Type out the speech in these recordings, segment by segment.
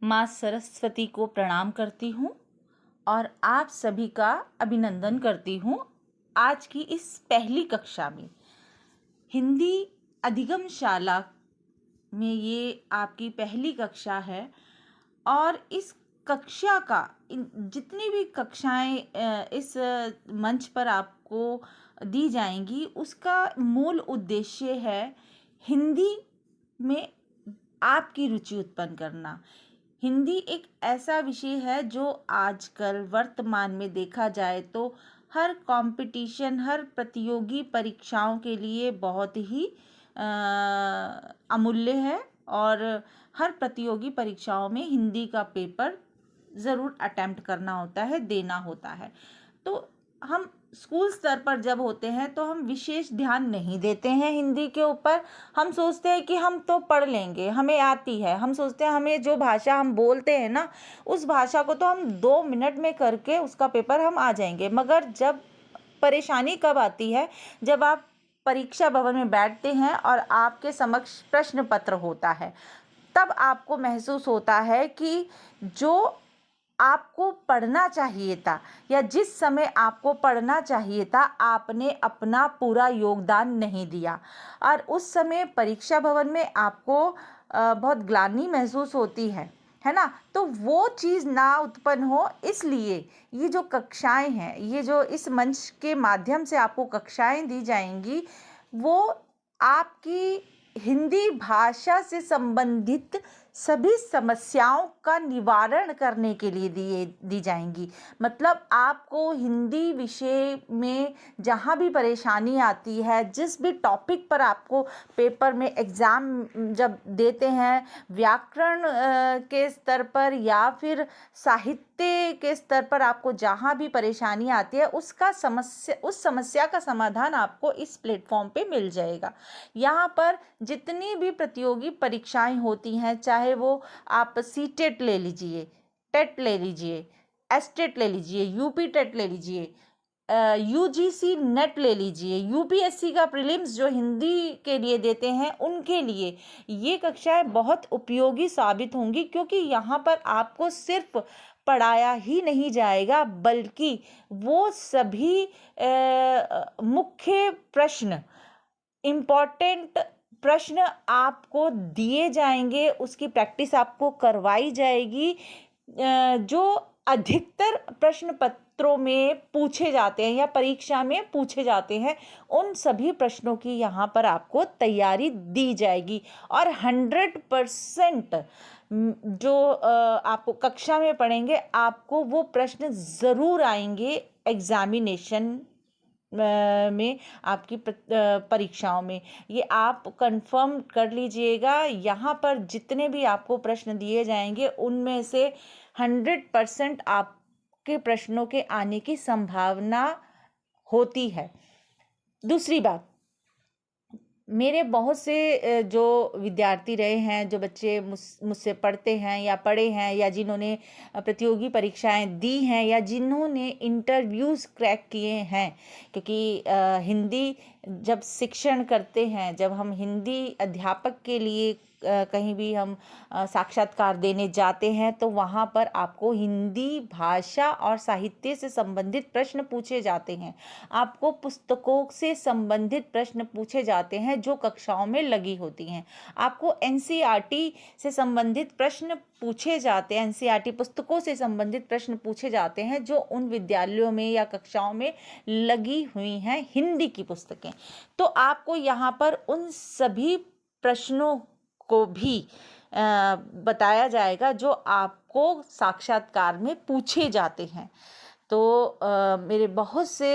माँ सरस्वती को प्रणाम करती हूँ और आप सभी का अभिनंदन करती हूँ आज की इस पहली कक्षा में। हिंदी अधिगम शाला में ये आपकी पहली कक्षा है और इस कक्षा का जितनी भी कक्षाएं इस मंच पर आपको दी जाएंगी उसका मूल उद्देश्य है हिंदी में आपकी रुचि उत्पन्न करना। हिंदी एक ऐसा विषय है जो आजकल वर्तमान में देखा जाए तो हर कंपटीशन, हर प्रतियोगी परीक्षाओं के लिए बहुत ही अमूल्य है और हर प्रतियोगी परीक्षाओं में हिंदी का पेपर ज़रूर अटेम्प्ट करना होता है, देना होता है। तो हम स्कूल स्तर पर जब होते हैं तो हम विशेष ध्यान नहीं देते हैं हिंदी के ऊपर। हम सोचते हैं कि हम तो पढ़ लेंगे, हमें आती है। हम सोचते हैं हमें जो भाषा हम बोलते हैं ना, उस भाषा को तो हम 2 मिनट में करके उसका पेपर हम आ जाएंगे। मगर जब परेशानी कब आती है, जब आप परीक्षा भवन में बैठते हैं और आपके समक्ष प्रश्न पत्र होता है, तब आपको महसूस होता है कि जो आपको पढ़ना चाहिए था या जिस समय आपको पढ़ना चाहिए था, आपने अपना पूरा योगदान नहीं दिया और उस समय परीक्षा भवन में आपको बहुत ग्लानि महसूस होती है ना। तो वो चीज़ ना उत्पन्न हो, इसलिए ये जो कक्षाएं हैं, ये जो इस मंच के माध्यम से आपको कक्षाएं दी जाएंगी, वो आपकी हिंदी भाषा से संबंधित सभी समस्याओं का निवारण करने के लिए दी जाएंगी। मतलब आपको हिंदी विषय में जहाँ भी परेशानी आती है, जिस भी टॉपिक पर आपको पेपर में एग्ज़ाम जब देते हैं, व्याकरण के स्तर पर या फिर साहित्य के स्तर पर आपको जहाँ भी परेशानी आती है, उस समस्या का समाधान आपको इस प्लेटफॉर्म पे मिल जाएगा। यहाँ पर जितनी भी प्रतियोगी परीक्षाएं होती हैं, चाहे वो आप सीटेट ले लीजिए, टेट ले लीजिए, एस्टेट ले लीजिए, यूपी टेट ले लीजिए, यूजीसी नेट ले लीजिए, यूपीएससी का प्रीलिम्स जो हिंदी के लिए देते हैं, उनके लिए ये कक्षाएं बहुत उपयोगी साबित होंगी, क्योंकि यहाँ पर आपको सिर्फ पढ़ाया ही नहीं जाएगा, बल्कि वो सभी मुख्य प्रश्न, इम्पॉर्टेंट प्रश्न आपको दिए जाएंगे, उसकी प्रैक्टिस आपको करवाई जाएगी। जो अधिकतर प्रश्न पत्रों में पूछे जाते हैं या परीक्षा में पूछे जाते हैं, उन सभी प्रश्नों की यहाँ पर आपको तैयारी दी जाएगी और 100% जो आपको कक्षा में पढ़ेंगे, आपको वो प्रश्न ज़रूर आएंगे एग्जामिनेशन में, आपकी परीक्षाओं में। ये आप कंफर्म कर लीजिएगा। यहाँ पर जितने भी आपको प्रश्न दिए जाएंगे, उनमें से 100% आपके प्रश्नों के आने की संभावना होती है। दूसरी बात, मेरे बहुत से जो विद्यार्थी रहे हैं, जो बच्चे मुझसे पढ़ते हैं या पढ़े हैं, या जिन्होंने प्रतियोगी परीक्षाएं दी हैं, या जिन्होंने इंटरव्यूज़ क्रैक किए हैं, क्योंकि हिंदी जब शिक्षण करते हैं, जब हम हिंदी अध्यापक के लिए कहीं भी हम साक्षात्कार देने जाते हैं, तो वहाँ पर आपको हिंदी भाषा और साहित्य से संबंधित प्रश्न पूछे जाते हैं। आपको पुस्तकों से संबंधित प्रश्न पूछे जाते हैं जो कक्षाओं में लगी होती हैं। आपको एनसीईआरटी से संबंधित प्रश्न पूछे जाते हैं, एनसीईआरटी पुस्तकों से संबंधित प्रश्न पूछे जाते हैं जो उन विद्यालयों में या कक्षाओं में लगी हुई हैं, हिंदी की पुस्तकें। तो आपको यहाँ पर उन सभी प्रश्नों को भी बताया जाएगा जो आपको साक्षात्कार में पूछे जाते हैं। तो मेरे बहुत से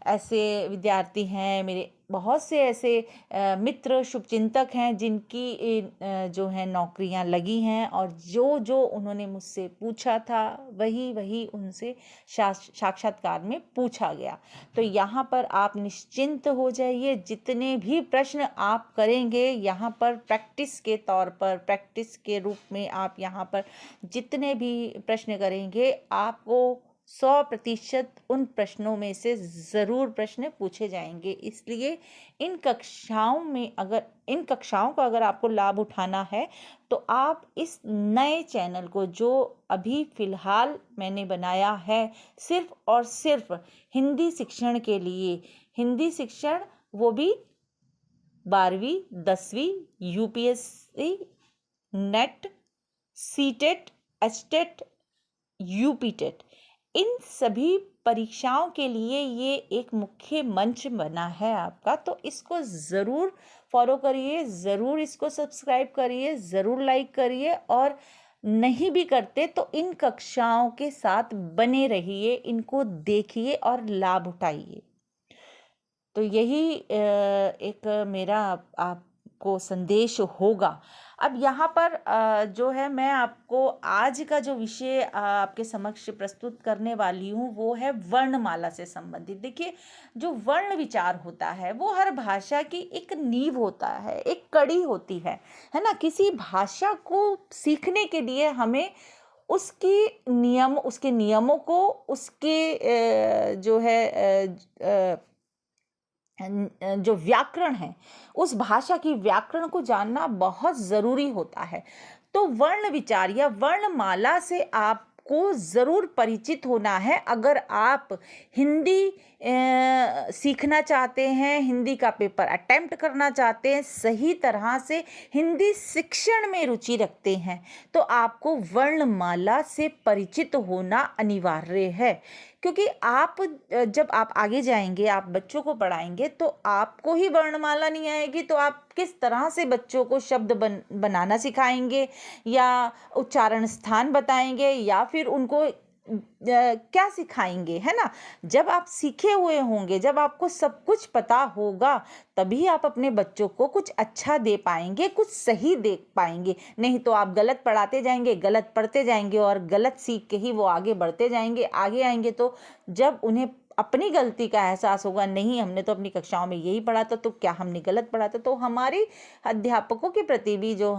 ऐसे विद्यार्थी हैं, मेरे बहुत से ऐसे मित्र, शुभचिंतक हैं, जिनकी जो है नौकरियां लगी हैं, और जो उन्होंने मुझसे पूछा था वही उनसे साक्षात्कार में पूछा गया। तो यहाँ पर आप निश्चिंत हो जाइए। जितने भी प्रश्न आप करेंगे, यहाँ पर प्रैक्टिस के तौर पर, प्रैक्टिस के रूप में आप यहाँ पर जितने भी प्रश्न करेंगे, आपको 100% उन प्रश्नों में से ज़रूर प्रश्न पूछे जाएंगे। इसलिए इन कक्षाओं का अगर आपको लाभ उठाना है तो आप इस नए चैनल को, जो अभी फ़िलहाल मैंने बनाया है सिर्फ और सिर्फ हिंदी शिक्षण के लिए, हिंदी शिक्षण वो भी 12वीं 10वीं, UPSC, NET, CTET, HTET, UPTET, इन सभी परीक्षाओं के लिए ये एक मुख्य मंच बना है आपका। तो इसको ज़रूर फॉलो करिए, ज़रूर इसको सब्सक्राइब करिए, ज़रूर लाइक करिए, और नहीं भी करते तो इन कक्षाओं के साथ बने रहिए, इनको देखिए और लाभ उठाइए। तो यही एक मेरा आपको संदेश होगा। अब यहाँ पर जो है मैं आपको आज का जो विषय आपके समक्ष प्रस्तुत करने वाली हूँ वो है वर्णमाला से संबंधित। देखिए, जो वर्ण विचार होता है वो हर भाषा की एक नींव होता है, एक कड़ी होती है ना। किसी भाषा को सीखने के लिए हमें उसके नियमों को, उसके जो है जो व्याकरण है, उस भाषा की व्याकरण को जानना बहुत ज़रूरी होता है। तो वर्ण विचार या वर्णमाला से आपको ज़रूर परिचित होना है। अगर आप हिंदी सीखना चाहते हैं, हिंदी का पेपर अटेम्प्ट करना चाहते हैं, सही तरह से हिंदी शिक्षण में रुचि रखते हैं, तो आपको वर्णमाला से परिचित होना अनिवार्य है। क्योंकि जब आप आगे जाएंगे, आप बच्चों को पढ़ाएंगे, तो आपको ही वर्णमाला नहीं आएगी तो आप किस तरह से बच्चों को शब्द बनाना सिखाएंगे, या उच्चारण स्थान बताएंगे, या फिर उनको क्या सिखाएंगे, है ना। जब आप सीखे हुए होंगे, जब आपको सब कुछ पता होगा, तभी आप अपने बच्चों को कुछ अच्छा दे पाएंगे, कुछ सही दे पाएंगे। नहीं तो आप गलत पढ़ाते जाएंगे, गलत पढ़ते जाएंगे, और गलत सीख के ही वो आगे बढ़ते जाएंगे। आगे आएंगे तो जब उन्हें अपनी गलती का एहसास होगा, नहीं हमने तो अपनी कक्षाओं में यही पढ़ा था, तो क्या हमने गलत पढ़ा था, तो हमारी अध्यापकों के प्रति भी जो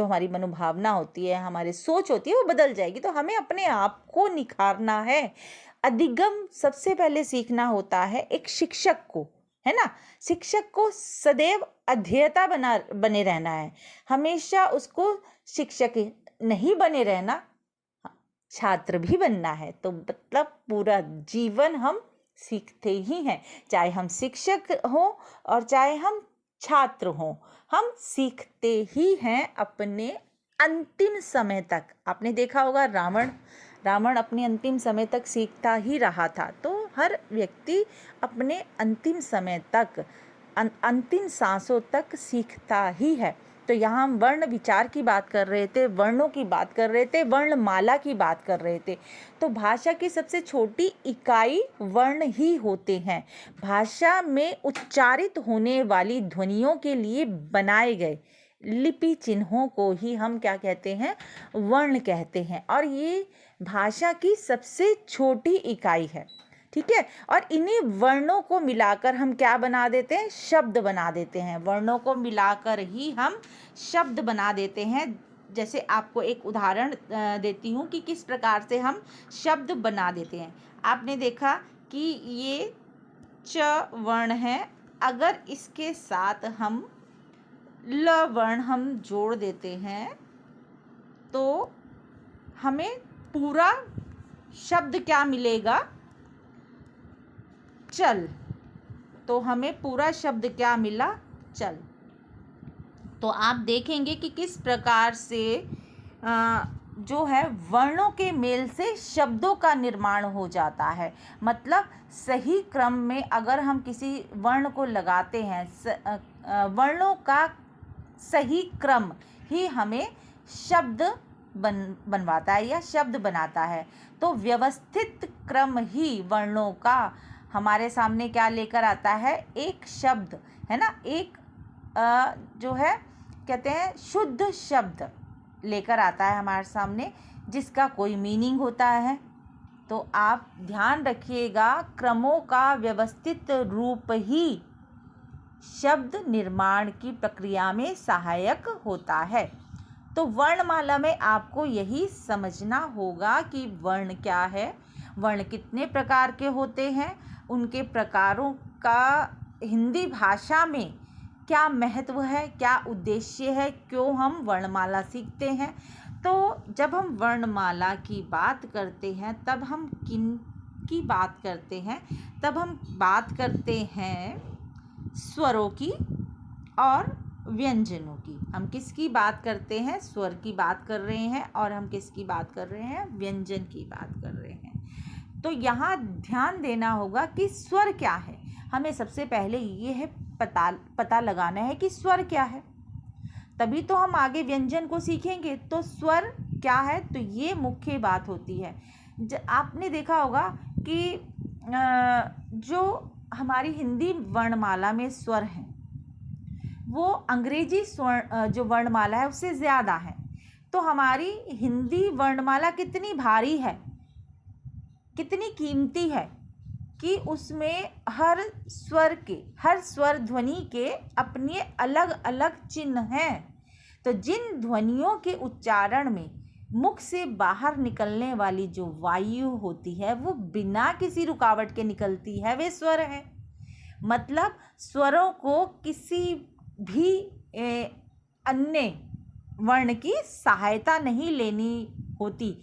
हमारी मनोभावना होती है, हमारी सोच होती है, वो बदल जाएगी। तो हमें अपने आप को निखारना है। अधिगम सबसे पहले सीखना होता है एक शिक्षक को, है ना। शिक्षक को सदैव अध्येता बने रहना है, हमेशा उसको शिक्षक नहीं बने रहना, छात्र भी बनना है। तो मतलब पूरा जीवन हम सीखते ही हैं, चाहे हम शिक्षक हों और चाहे हम छात्र हों, हम सीखते ही हैं अपने अंतिम समय तक। आपने देखा होगा रावण अपने अंतिम समय तक सीखता ही रहा था। तो हर व्यक्ति अपने अंतिम समय तक, अंतिम सांसों तक सीखता ही है। तो यहाँ हम वर्ण विचार की बात कर रहे थे, वर्णों की बात कर रहे थे, वर्णमाला की बात कर रहे थे। तो भाषा की सबसे छोटी इकाई वर्ण ही होते हैं। भाषा में उच्चारित होने वाली ध्वनियों के लिए बनाए गए लिपि चिन्हों को ही हम क्या कहते हैं, वर्ण कहते हैं। और ये भाषा की सबसे छोटी इकाई है, ठीक है। और इन्हीं वर्णों को मिलाकर हम क्या बना देते हैं, शब्द बना देते हैं। वर्णों को मिलाकर ही हम शब्द बना देते हैं। जैसे आपको एक उदाहरण देती हूँ कि किस प्रकार से हम शब्द बना देते हैं। आपने देखा कि ये च वर्ण है, अगर इसके साथ हम ल वर्ण हम जोड़ देते हैं तो हमें पूरा शब्द क्या मिलेगा, चल। तो हमें पूरा शब्द क्या मिला, चल। तो आप देखेंगे कि किस प्रकार से जो है वर्णों के मेल से शब्दों का निर्माण हो जाता है। मतलब सही क्रम में अगर हम किसी वर्ण को लगाते हैं, वर्णों का सही क्रम ही हमें शब्द बनवाता है या शब्द बनाता है। तो व्यवस्थित क्रम ही वर्णों का हमारे सामने क्या लेकर आता है, एक शब्द, है ना। एक जो है कहते हैं शुद्ध शब्द लेकर आता है हमारे सामने, जिसका कोई मीनिंग होता है। तो आप ध्यान रखिएगा, क्रमों का व्यवस्थित रूप ही शब्द निर्माण की प्रक्रिया में सहायक होता है। तो वर्णमाला में आपको यही समझना होगा कि वर्ण क्या है, वर्ण कितने प्रकार के होते हैं, उनके प्रकारों का हिंदी भाषा में क्या महत्व है, क्या उद्देश्य है, क्यों हम वर्णमाला सीखते हैं। तो जब हम वर्णमाला की बात करते हैं तब हम किन की बात करते हैं, तब हम बात करते हैं स्वरों की और व्यंजनों की। हम किसकी बात करते हैं? स्वर की बात कर रहे हैं, और हम किसकी बात कर रहे हैं? व्यंजन की बात कर रहे हैं। तो यहाँ ध्यान देना होगा कि स्वर क्या है। हमें सबसे पहले ये है पता लगाना है कि स्वर क्या है, तभी तो हम आगे व्यंजन को सीखेंगे। तो स्वर क्या है, तो ये मुख्य बात होती है। आपने देखा होगा कि जो हमारी हिंदी वर्णमाला में स्वर हैं वो अंग्रेजी स्वर जो वर्णमाला है उससे ज़्यादा है। तो हमारी हिंदी वर्णमाला कितनी भारी है, कितनी कीमती है कि उसमें हर स्वर ध्वनि के अपने अलग अलग चिन्ह हैं। तो जिन ध्वनियों के उच्चारण में मुख से बाहर निकलने वाली जो वायु होती है वो बिना किसी रुकावट के निकलती है, वे स्वर है। मतलब स्वरों को किसी भी अन्य वर्ण की सहायता नहीं लेनी होती।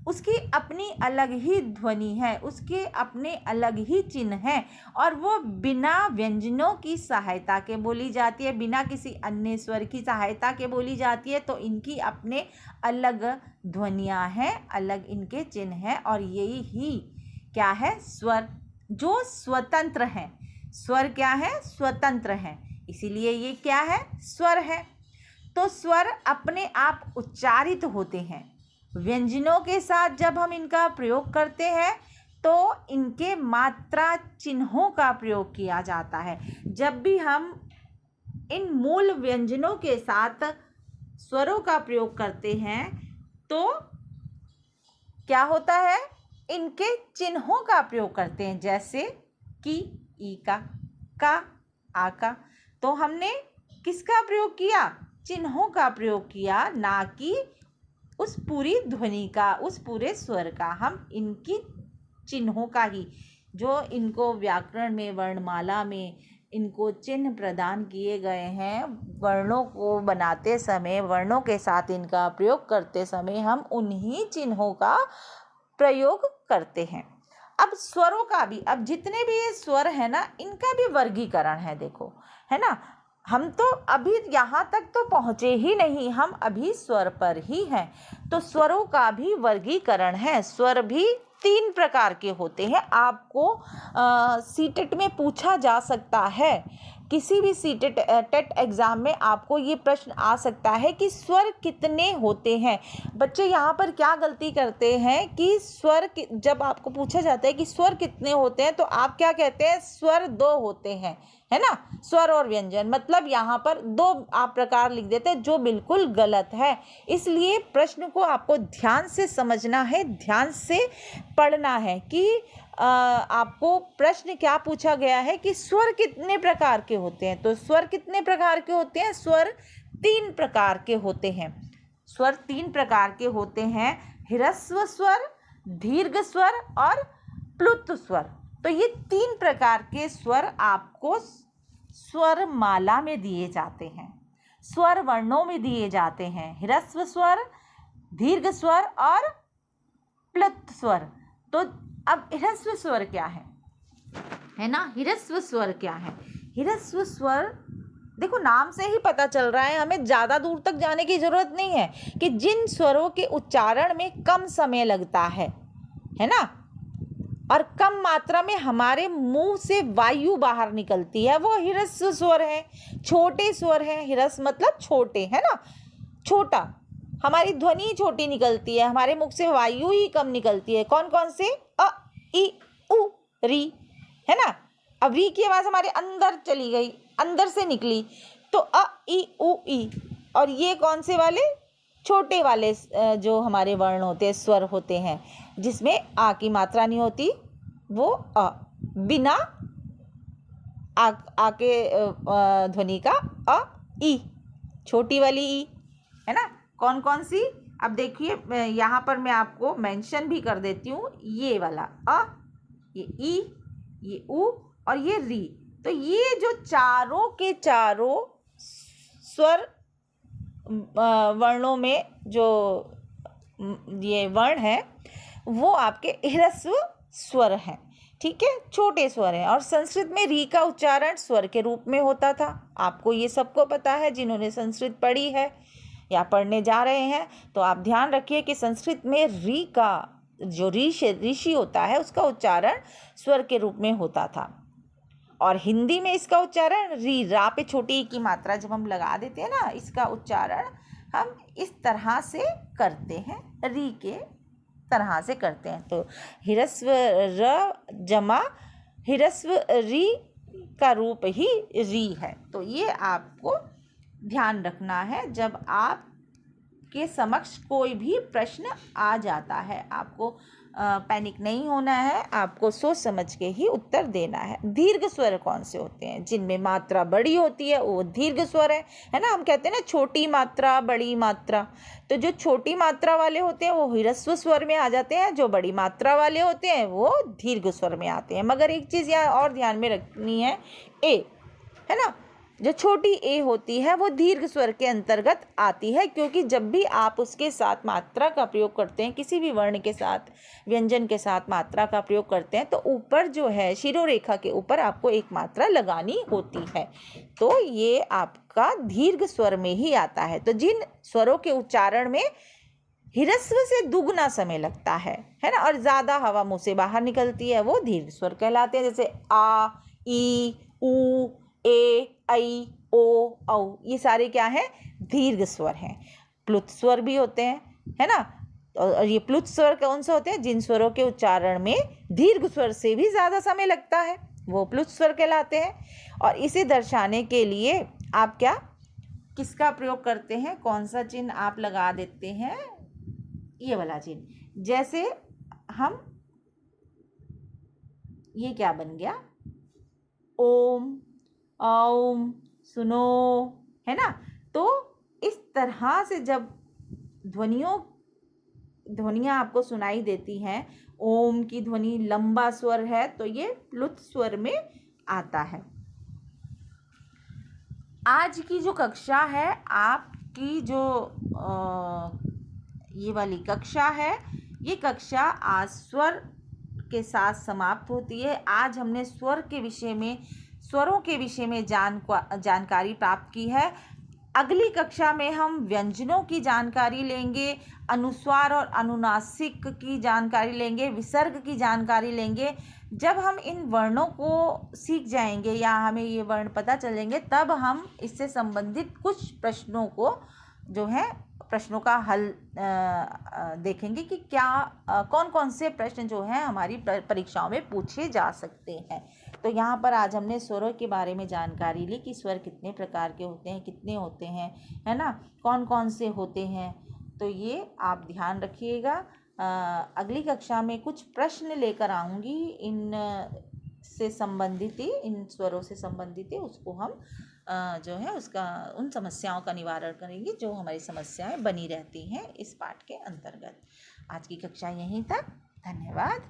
उसकी अपनी अलग ही ध्वनि है, उसके अपने अलग ही चिन्ह हैं, और वो बिना व्यंजनों की सहायता के बोली जाती है, बिना किसी अन्य स्वर की सहायता के बोली जाती है। तो इनकी अपने अलग ध्वनियाँ हैं, अलग इनके चिन्ह हैं, और यही ही क्या है? स्वर, जो स्वतंत्र हैं। स्वर क्या है? स्वतंत्र हैं, इसीलिए ये क्या है? स्वर है। तो स्वर अपने आप उच्चारित होते हैं। व्यंजनों के साथ जब हम इनका प्रयोग करते हैं तो इनके मात्रा चिन्हों का प्रयोग किया जाता है। जब भी हम इन मूल व्यंजनों के साथ स्वरों का प्रयोग करते हैं तो क्या होता है? इनके चिन्हों का प्रयोग करते हैं, जैसे कि ई का, आ का। तो हमने किसका प्रयोग किया? चिन्हों का प्रयोग किया, ना कि उस पूरी ध्वनि का, उस पूरे स्वर का। हम इनकी चिन्हों का ही, जो इनको व्याकरण में, वर्णमाला में इनको चिन्ह प्रदान किए गए हैं, वर्णों को बनाते समय, वर्णों के साथ इनका प्रयोग करते समय हम उन्हीं चिन्हों का प्रयोग करते हैं। अब स्वरों का भी, अब जितने भी ये स्वर है ना, इनका भी वर्गीकरण है, देखो, है ना। हम तो अभी यहाँ तक तो पहुँचे ही नहीं, हम अभी स्वर पर ही हैं। तो स्वरों का भी वर्गीकरण है। स्वर भी 3 प्रकार के होते हैं। आपको सीटेट में पूछा जा सकता है, किसी भी सीटेट टेट एग्ज़ाम में आपको ये प्रश्न आ सकता है कि स्वर कितने होते हैं। बच्चे यहाँ पर क्या गलती करते हैं कि स्वर, जब आपको पूछा जाता है कि स्वर कितने होते हैं, तो आप क्या कहते हैं? स्वर 2 होते हैं, है ना। स्वर और व्यंजन, मतलब यहाँ पर 2 आप प्रकार लिख देते हैं, जो बिल्कुल गलत है। इसलिए प्रश्न को आपको ध्यान से समझना है, ध्यान से पढ़ना है कि आपको प्रश्न क्या पूछा गया है कि स्वर कितने प्रकार के होते हैं। तो स्वर कितने प्रकार के होते हैं? स्वर 3 प्रकार के होते हैं। स्वर 3 प्रकार के होते हैं: ह्रस्व स्वर, दीर्घ स्वर और प्लुत स्वर। तो ये 3 प्रकार के स्वर आपको स्वर माला में दिए जाते हैं, स्वर वर्णों में दिए जाते हैं: ह्रस्व स्वर, दीर्घ स्वर और प्लुत स्वर। तो अब ह्रस्व स्वर क्या है ना। ह्रस्व स्वर क्या है? ह्रस्व स्वर, देखो नाम से ही पता चल रहा है, हमें ज़्यादा दूर तक जाने की ज़रूरत नहीं है, कि जिन स्वरों के उच्चारण में कम समय लगता है ना, और कम मात्रा में हमारे मुंह से वायु बाहर निकलती है, वो ह्रस्व स्वर है। छोटे स्वर हैं, ह्रस्व मतलब छोटे, है ना, छोटा, हमारी ध्वनि छोटी निकलती है, हमारे मुख से वायु ही कम निकलती है। कौन कौन से? अ, ई, उ, री, है ना। अब री की आवाज़ हमारे अंदर चली गई, अंदर से निकली, तो अ, ई, उ, ई। और ये कौन से वाले? छोटे वाले जो हमारे वर्ण होते हैं, स्वर होते हैं, जिसमें आ की मात्रा नहीं होती, वो अ, बिना आ के ध्वनि का अ, ई, छोटी वाली ई, है ना। कौन कौन सी? अब देखिए यहाँ पर मैं आपको मेंशन भी कर देती हूँ, ये वाला अ, ये ई, ये उ और ये री। तो ये जो चारों के चारों स्वर वर्णों में जो ये वर्ण है वो आपके ह्रस्व स्वर हैं, ठीक है, छोटे स्वर हैं। और संस्कृत में री का उच्चारण स्वर के रूप में होता था। आपको ये सबको पता है, जिन्होंने संस्कृत पढ़ी है या पढ़ने जा रहे हैं। तो आप ध्यान रखिए कि संस्कृत में री का जो ऋषि होता है उसका उच्चारण स्वर के रूप में होता था। और हिंदी में इसका उच्चारण री, रा पे छोटी ई की मात्रा जब हम लगा देते हैं ना, इसका उच्चारण हम इस तरह से करते हैं, री के तरह से करते हैं। तो ह्रस्व र जमा ह्रस्व री का रूप ही री है। तो ये आपको ध्यान रखना है जब आपके समक्ष कोई भी प्रश्न आ जाता है। आपको पैनिक नहीं होना है, आपको सोच समझ के ही उत्तर देना है। दीर्घ स्वर कौन से होते हैं? जिनमें मात्रा बड़ी होती है वो दीर्घ स्वर है ना। हम कहते हैं ना छोटी मात्रा बड़ी मात्रा। तो जो छोटी मात्रा वाले होते हैं वो ह्रस्व स्वर में आ जाते हैं, जो बड़ी मात्रा वाले होते हैं वो दीर्घ स्वर में आते हैं। मगर एक चीज़ यहाँ और ध्यान में रखनी है, ए, है ना, जो छोटी ए होती है वो दीर्घ स्वर के अंतर्गत आती है, क्योंकि जब भी आप उसके साथ मात्रा का प्रयोग करते हैं, किसी भी वर्ण के साथ, व्यंजन के साथ मात्रा का प्रयोग करते हैं, तो ऊपर जो है शिरोरेखा के ऊपर आपको एक मात्रा लगानी होती है। तो ये आपका दीर्घ स्वर में ही आता है। तो जिन स्वरों के उच्चारण में ह्रस्व से दुगना समय लगता है ना, और ज़्यादा हवा मुँह से बाहर निकलती है, वो दीर्घ स्वर कहलाते हैं। जैसे आ, ई, उ, ए, ऐ, ओ, औ, ये सारे क्या हैं? दीर्घ स्वर हैं। प्लुत स्वर भी होते हैं, है ना। और ये प्लुत स्वर कौन से होते हैं? जिन स्वरों के उच्चारण में दीर्घ स्वर से भी ज़्यादा समय लगता है, वो प्लुत स्वर कहलाते हैं। और इसे दर्शाने के लिए आप क्या किसका प्रयोग करते हैं? कौन सा चिन्ह आप लगा देते हैं? ये वाला चिन्ह। जैसे हम, ये क्या बन गया? ओम, औम, सुनो, है ना। तो इस तरह से जब ध्वनियाँ आपको सुनाई देती हैं, ओम की ध्वनि लंबा स्वर है तो ये प्लुत स्वर में आता है। आज की जो कक्षा है, आपकी जो ये वाली कक्षा है, ये कक्षा आज स्वर के साथ समाप्त होती है। आज हमने स्वरों के विषय में जानकारी प्राप्त की है। अगली कक्षा में हम व्यंजनों की जानकारी लेंगे, अनुस्वार और अनुनासिक की जानकारी लेंगे, विसर्ग की जानकारी लेंगे। जब हम इन वर्णों को सीख जाएंगे या हमें ये वर्ण पता चलेंगे, तब हम इससे संबंधित कुछ प्रश्नों को जो है प्रश्नों का हल देखेंगे कि क्या कौन कौन से प्रश्न जो हैं हमारी परीक्षाओं में पूछे जा सकते हैं। तो यहाँ पर आज हमने स्वरों के बारे में जानकारी ली कि स्वर कितने प्रकार के होते हैं, कितने होते हैं, है ना, कौन कौन से होते हैं। तो ये आप ध्यान रखिएगा। अगली कक्षा में कुछ प्रश्न लेकर आऊँगी इन स्वरों से संबंधित उसको हम जो है उसका उन समस्याओं का निवारण करेंगे जो हमारी समस्याएं बनी रहती हैं इस पाठ के अंतर्गत। आज की कक्षा यहीं तक। धन्यवाद।